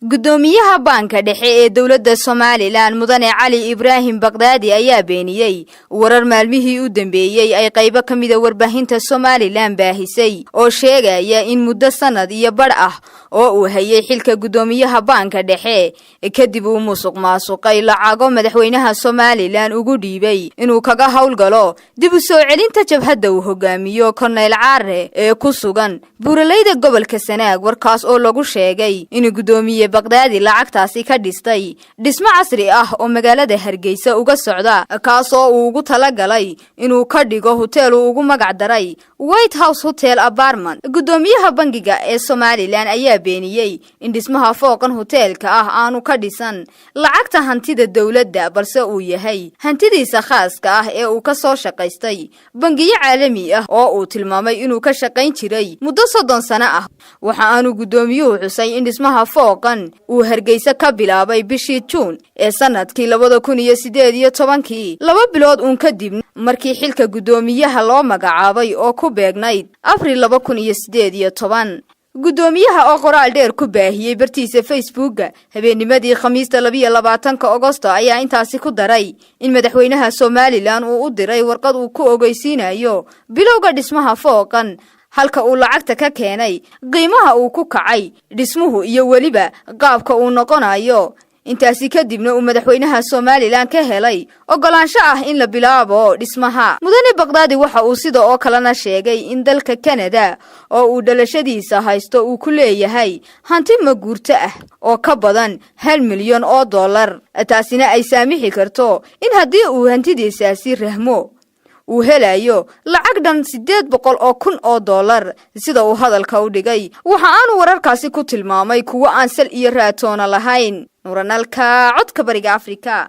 gudoomiyaha banka dhexe ee dawladda Soomaaliland mudane Cali Ibrahim Baghdadi ayaa beeniyay warar maalmihii u dambeeyay ay qaybo kamid ah warbaahinta Soomaaliland baahisay oo sheegaya in muddo sanad iyo bar ah oo uu hayay xilka gudoomiyaha banka dhexe kadib uu musuqmaasuqay lacago madaxweynaha Soomaaliland ugu dhiibay inuu kaga hawlgalo dib u soo celinta jabhadda uu hogaamiyo Colonel Caare ee ku sugan buuraleyda gobolka Sanaag warkaas oo lagu sheegay in gudoomiye Baghdadi lacagtaasi ka dhistay dhismo casri ah oo magaalada Hargeysa uga socda kaas oo uu ugu talagalay inuu ka dhigo hotel uu ugu magac daray White House Hotel Apartment. Gudoomiyaha bangiga ee Soomaaliland ayaa beeniyay in dhismaha fooqan hotelka ah aanu ka dhisan lacagta hantida dawladda balse uu yahay hantidiisa khaaska ah ee uu ka soo shaqaystay bangiyo caalami ah oo uu tilmaamay inuu ka shaqayn jiray muddo 30 sano ah. Waxa aanu gudoomiyuhu xusay in dhismaha fooqan uu Hargeysa ka bilaabay bishii June ee sanadkii 2018 laba bilood uun kadib markii xilka gudoomiyaha loo magacaabay oo ku beegnayd April 2018. gudoomiyaha oo qoraal dheer ku baahiyay bartiisa Facebook habeennimadii Khamiista 22 Agoosto ayaa intaasi ku daray in madaxweynaha Soomaaliland uu u diray warqad uu ku ogeysiinayo bilowga dhismaha fooqan halka uu lacagta ka keenay qiimaha uu ku kacay dhismuhu iyo waliba qaabka uu noqonayo. intaasi kadibna uu madaxweynaha Soomaaliland ka helay ogolaansho ah in la bilaabo dhismaha. mudane Baghdadi waxa uu sidoo oo kalena sheegay in dalka Canada oo uu dhalashadiisa haysto uu ku leeyahay hanti maguurto ah oo ka badan $1 milyan oo dollar taasina ay saamixi karto in haddii uu hantidiisaasi rahmo uu helayo lacag dhan 800,000 oo dollar sida uu hadalka u dhigay. waxa aanu wararkaasi ku tilmaamay kuwa aan sal iyo raatoona lahayn. Nuranalka codka bariga Afrika.